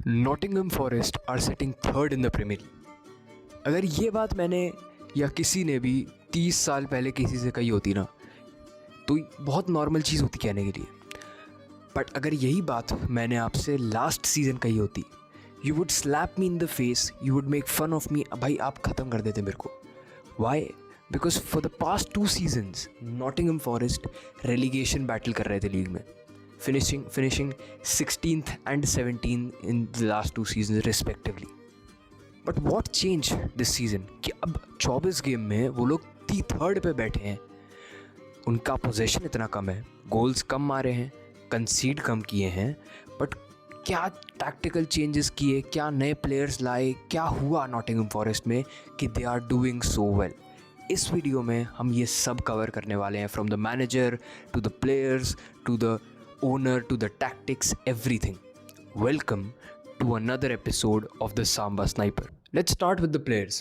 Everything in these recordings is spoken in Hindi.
Nottingham Forest are sitting third in the Premier League. अगर ये बात मैंने या किसी ने भी 30 साल पहले किसी से कही होती ना, तो बहुत नॉर्मल चीज़ होती कहने के लिए। बट अगर यही बात मैंने आपसे लास्ट सीज़न कही होती, you would slap me in the face, you would make fun of me. भाई आप ख़त्म कर देते मेरे को। Why? Because for the past 2 seasons Nottingham Forest relegation battle कर रहे थे लीग में, finishing 16th and 17th in the last 2 seasons respectively. But what changed this season कि अब 24 गेम में वो लोग थर्ड पे बैठे हैं। उनका पोजेशन इतना कम है, गोल्स कम मारे हैं, कंसीड कम किए हैं, बट क्या टैक्टिकल चेंजेस किए, क्या नए प्लेयर्स लाए, क्या हुआ नॉटिंघम फॉरेस्ट में कि they are doing so well. इस वीडियो में हम ये सब कवर करने वाले हैं, from the manager to the players to the owner to the tactics, everything. Welcome to another episode of the Samba Sniper. Let's start with the players.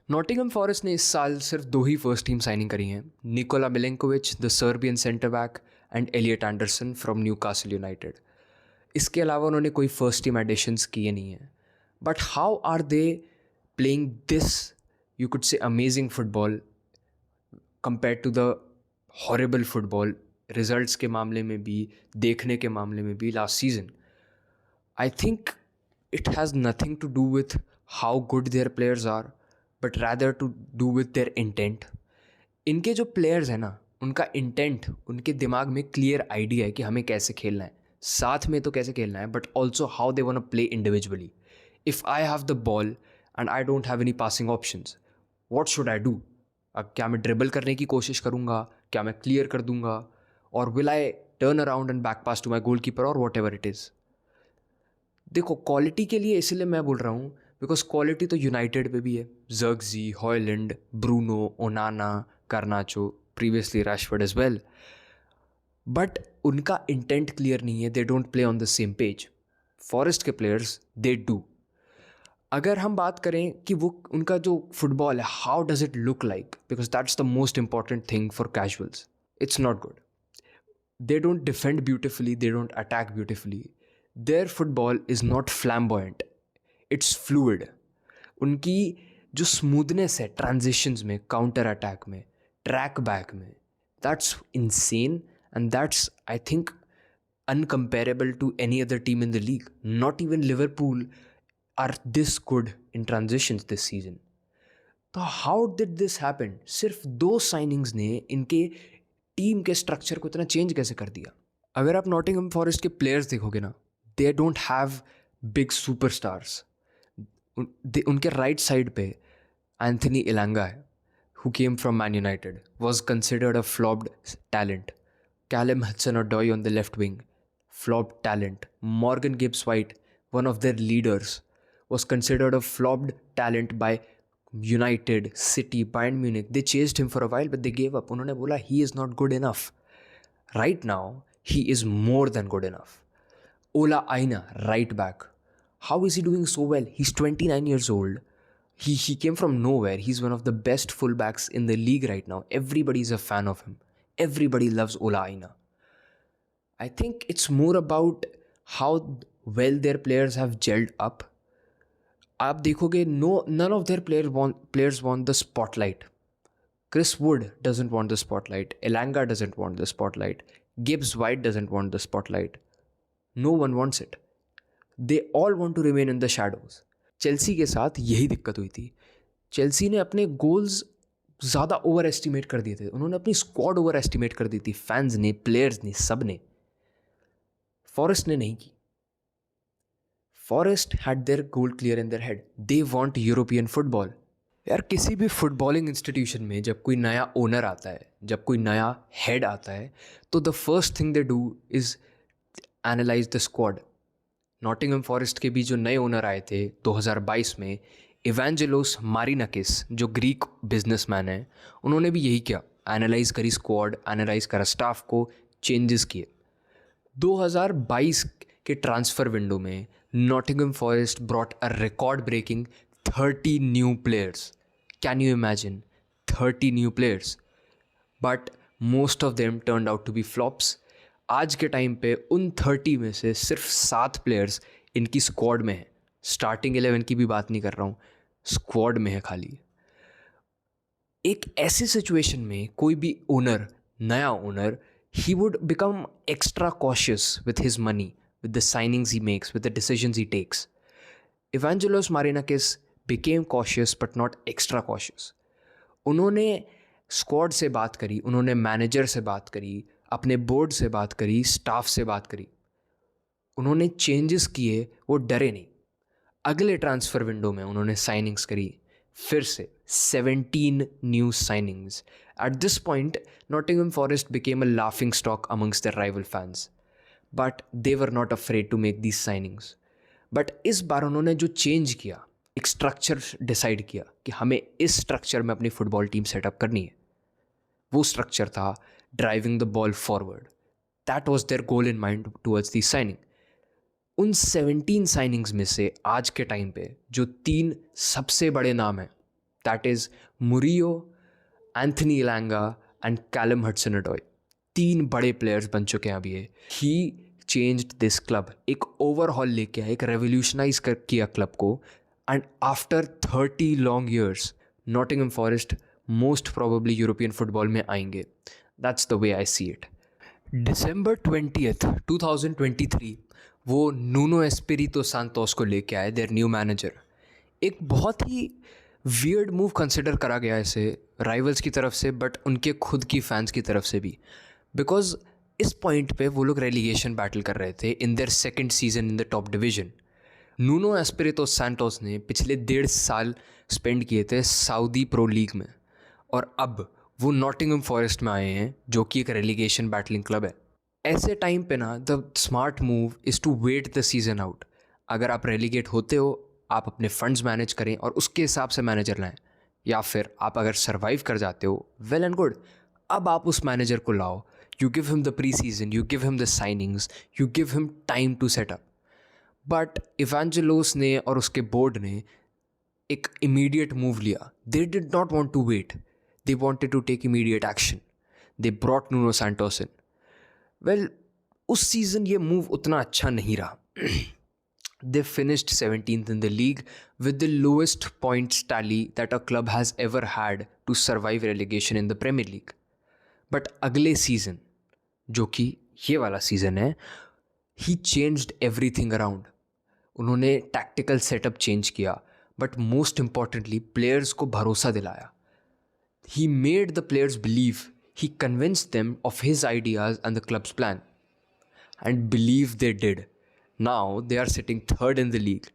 Nottingham forest ने इस साल सिर्फ 2 ही फर्स्ट टीम साइनिंग करी हैं, Nikola Milenkovic the Serbian centre back and Elliot Anderson from Newcastle United. इसके अलावा उन्होंने कोई फर्स्ट टीम एडिशंस किए नहीं हैं। But how are they playing this, you could say amazing football compare to the horrible football results के मामले में भी, देखने के मामले में भी last season? I think it has nothing to do with how good their players are, but rather to do with their intent. इनके जो प्लेयर्स हैं ना, उनका इंटेंट, उनके दिमाग में क्लियर आइडिया है कि हमें कैसे खेलना है, साथ में तो कैसे खेलना है, but also how they want to play individually. If I have the ball and I don't have any passing options, what should I do? अब क्या मैं ड्रिबल करने की कोशिश करूँगा, क्या मैं क्लियर कर दूँगा, और will I turn around and back pass to my goalkeeper और वॉट एवर इट इज़। देखो, क्वालिटी के लिए इसलिए मैं बोल रहा हूँ बिकॉज क्वालिटी तो यूनाइटेड पे भी है। Zirkzee, Hojlund, Bruno, Onana, garnacho, previously Rashford as well. But उनका इंटेंट क्लियर नहीं है, they don't play on the same page. Forest के प्लेयर्स दे डू। अगर हम बात करें कि वो उनका जो फुटबॉल है, how does it look like, because that's the most important thing for casuals. It's not good. They don't defend beautifully, they don't attack beautifully. Their football is not flamboyant, it's fluid. उनकी जो स्मूथनेस है ट्रांजिशंस में, काउंटर अटैक में, ट्रैक बैक में, that's insane and that's I think incomparable to any other team in the league. Not even Liverpool are this good in transitions this season. तो हाउ डिड दिस हैपन? सिर्फ 2 साइनिंग्स ने इनके टीम के स्ट्रक्चर को इतना चेंज कैसे कर दिया? अगर आप नॉटिंघम फॉरेस्ट के प्लेयर्स देखोगे ना, they don't have big superstars. उनके राइट साइड पे एंथनी इलांगा है, who came from Man United, was considered a flopped talent. Callum Hudson-Odoi on the left wing, flopped talent. Morgan Gibbs White, one of their leaders, was considered a flopped talent by United, City, Bayern Munich. They chased him for a while, but they gave up. उन्होंने बोला he is not good enough. Right now, he is more than good enough. Ola Aina, right back. How is he doing so well? He's 29 years old. He came from nowhere. He's one of the best fullbacks in the league right now. Everybody is a fan of him. Everybody loves Ola Aina. I think it's more about how well their players have gelled up. आप देखोगे, none of their players want the spotlight. Chris Wood doesn't want the spotlight. Elanga doesn't want the spotlight. Gibbs White doesn't want the spotlight. No one wants it. They all want to remain in the shadows. Chelsea के साथ यही दिक्कत हुई थी. चेल्सी ने अपने गोल्स ज़्यादा ओवर एस्टिमेट कर दिए थे. उन्होंने अपनी स्क्वाड ओवर एस्टिमेट कर दी थी, फैंस ने, प्लेयर्स ने, सब ने. फॉरेस्ट ने नहीं की. Forest had there goal clear in their head. They want European football. यार, किसी भी फुटबॉलिंग इंस्टीट्यूशन में जब कोई नया ओनर आता है, जब कोई नया हेड आता है, तो the first thing they do is analyse the squad. Nottingham forest के भी जो नए ओनर आए थे 2022 में, इवेंजेलोस मारिनाकिस, जो ग्रीक बिजनेसमैन है, उन्होंने भी यही किया. एनालाइज करी स्क्वाड, एनालाइज करा स्टाफ को, चेंजेस किए. 2022 के ट्रांसफ़र विंडो में Nottingham Forest brought a record breaking 30 new players. Can you imagine? 30 new players. But most of them turned out to be flops. आज के टाइम पे उन 30 में से सिर्फ 7 प्लेयर्स इनकी स्क्वाड में है, स्टार्टिंग 11 की भी बात नहीं कर रहा हूँ, स्क्वाड में है खाली। एक ऐसे सिचुएशन में कोई भी ओनर, नया owner, he would become extra cautious with his money, with the signings he makes, with the decisions he takes. Evangelos Marinakis became cautious but not extra cautious. उन्होंने स्क्वाड से बात करी, उन्होंने मैनेजर से बात करी, अपने बोर्ड से बात करी, स्टाफ से बात करी, उन्होंने चेंजेस किए, वो डरे नहीं। अगले ट्रांसफ़र विंडो में उन्होंने साइनिंग्स करी, फिर से 17 new signings. At this point Nottingham Forest became a laughing stock amongst their rival fans, but they were not afraid to make these signings. बट इस बार उन्होंने जो चेंज किया, एक स्ट्रक्चर डिसाइड किया कि हमें इस स्ट्रक्चर में अपनी फुटबॉल टीम सेटअप करनी है। वो स्ट्रक्चर था driving the ball forward. That was there goal in mind towards the signing. उन 17 साइनिंग्स में से आज के टाइम पे जो 3 सबसे बड़े नाम हैं, that is Murillo, Anthony Elanga and Callum Hudson-Odoi. 3 बड़े प्लेयर्स बन चुके हैं अभी ये। ही चेंज्ड दिस क्लब, एक ओवरहॉल लेके आया, एक रेवोल्यूशनाइज कर किया क्लब को। And after 30 long years Nottingham Forest most probably European football में आएंगे। That's the way I see it. December 20th 2023 वो नूनो एस्पिरितो सांतोस को लेके आए, देयर न्यू मैनेजर। एक बहुत ही वियर्ड मूव कंसिडर करा गया इसे राइवल्स की तरफ से, बट उनके खुद की फैंस की तरफ से भी, बिकॉज इस पॉइंट पे वो लोग रेलीगेशन बैटल कर रहे थे in their second season in the top division. Nuno Espirito Santo ने पिछले 1.5 साल स्पेंड किए थे सऊदी प्रो लीग में, और अब वो नॉटिंघम फॉरेस्ट में आए हैं जो कि एक रेलीगेशन बैटलिंग क्लब है। ऐसे टाइम पे ना the smart move is to wait the season out. अगर आप रेलीगेट होते हो, आप अपने फंड्स मैनेज करें और उसके हिसाब से मैनेजर लाएं, या फिर आप अगर सर्वाइव कर जाते हो, वेल एंड गुड, अब आप उस मैनेजर को लाओ, you give him the pre season, you give him the signings, you give him time to set up. But Evangelos ने और उसके बोर्ड ने एक इमीडिएट मूव लिया। They did not want to wait, they wanted to take immediate action. They brought Nuno Santos in. Well, उस सीज़न ये मूव उतना अच्छा नहीं रहा। They finished 17th in the league with the lowest points tally that a club has ever had to survive relegation in the Premier League. But अगले सीज़न, जो कि ये वाला सीज़न है, he changed everything around. उन्होंने टैक्टिकल सेटअप चेंज किया, बट मोस्ट इम्पॉर्टेंटली प्लेयर्स को भरोसा दिलाया। He made the players believe, he convinced them of his ideas and the club's plan. And believe they did. Now they are sitting third in the league.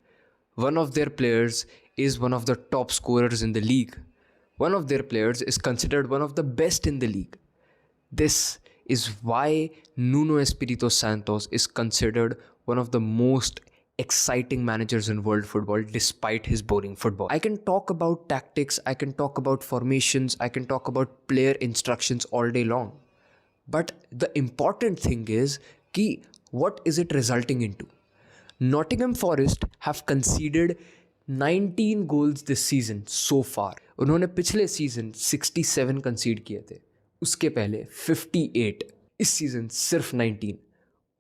One of their players is one of the top scorers in the league. One of their players is considered one of the best in the league. This is why Nuno Espirito Santos is considered one of the most exciting managers in world football despite his boring football. I can talk about tactics, I can talk about formations, I can talk about player instructions all day long. But the important thing is कि what is it resulting into? Nottingham Forest have conceded 19 goals this season so far. उन्होंने पिछले सीजन 67 कंसीड किए थे, उसके पहले 58, इस सीजन सिर्फ 19।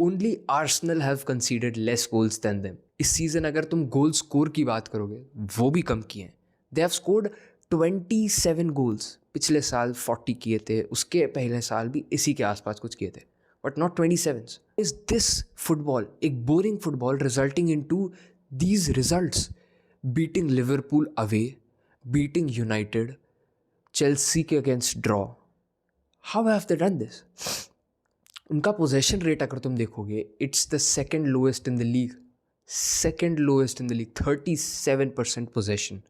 Only Arsenal have conceded less goals than them. इस सीज़न अगर तुम गोल स्कोर की बात करोगे, वो भी कम किए हैं। They have scored 27 goals. पिछले साल 40 किए थे, उसके पहले साल भी इसी के आसपास कुछ किए थे, but not 27। Is this football एक boring football resulting in to these results? Beating Liverpool away, beating United, Chelsea के against draw. How have they done this? उनका पोजेशन रेट अगर तुम देखोगे, it's the second lowest in the league. Second lowest in the league, 37% possession,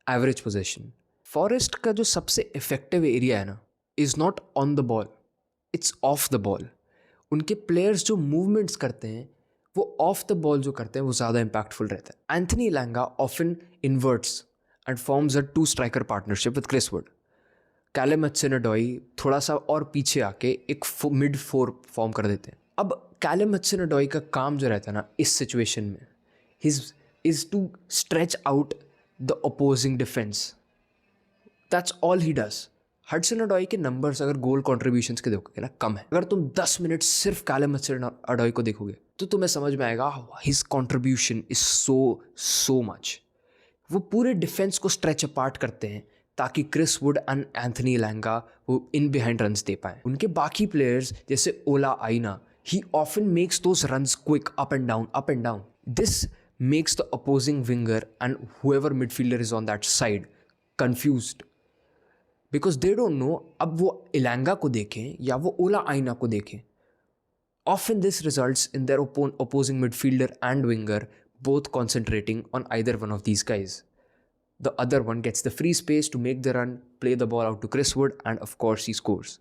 average possession. Forest का जो सबसे इफेक्टिव एरिया है ना, is not on the ball, it's off the ball. उनके प्लेयर्स जो मूवमेंट्स करते हैं, वो ऑफ द बॉल जो करते हैं, वो ज़्यादा इम्पैक्टफुल रहता है। Anthony Elanga often inverts and forms a 2 striker partnership with Chris Wood. Callum Hudson-Odoi थोड़ा सा और पीछे आके एक मिड 4 फॉर्म कर देते हैं। अब कैलम हडसन-ऑडोई का काम जो रहता है ना इस सिचुएशन में, is to stretch out the opposing defence. That's all he does. Hudson-Odoi के नंबर्स अगर गोल कॉन्ट्रीब्यूशंस के देखोगे ना, कम है। अगर तुम 10 मिनट सिर्फ कैलम हडसन-ऑडोई को देखोगे, तो तुम्हें समझ में आएगा his contribution is so much. वो पूरे डिफेंस को स्ट्रेच अपार्ट करते हैं ताकि क्रिस वुड एंड एंथनी लैंगा वो इन बिहाइंड रन्स दे पाएँ। उनके बाकी प्लेयर्स जैसे Ola Aina, he often makes those runs quick up and down. This makes the opposing winger and whoever midfielder is on that side confused, because they don't know अब वो इलांगा को देखें या वो ओला आइना को देखें। Often this results in their opposing midfielder and winger both concentrating on either one of these guys. The other one gets the free space to make the run, play the ball out to Chris Wood, and of course he scores.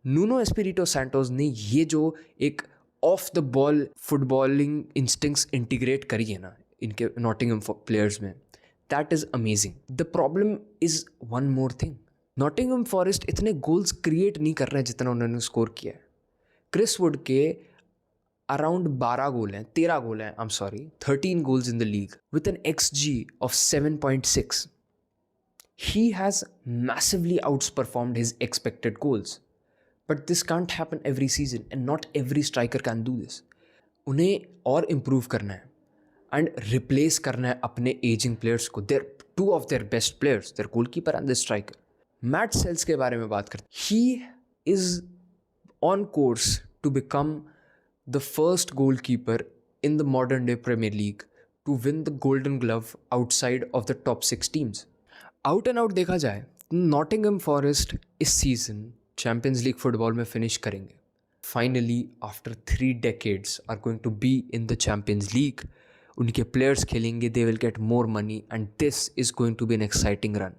Nuno Espirito Santos ने ये जो एक of the ball footballing instincts integrate करी है ना इनके नॉटिंघम प्लेयर्स में, that is amazing. The problem is one more thing, Nottingham forest इतने गोल्स क्रिएट नहीं कर रहे हैं जितना उन्होंने स्कोर किया है। क्रिस वुड के अराउंड 12 गोल हैं, 13 गोल हैं, 13 goals in the league with an XG of 7.6. He has massively outperformed his expected goals. But this can't happen every season and not every striker can do this. उन्हें और improve करना है and replace करना है अपने aging players को. They're two of their best players, their goalkeeper and the striker. Matt Sells के बारे में बात करते हैं. He is on course to become the first goalkeeper in the modern day Premier League to win the Golden Glove outside of the top 6 teams. Out and out देखा जाए, नॉटिंघम फॉरेस्ट इस सीजन चैम्पियंस लीग फुटबॉल में फिनिश करेंगे. Finally after 3 decades are going to be in the champions league. उनके प्लेयर्स खेलेंगे, they will get more money and this is going to be an exciting run.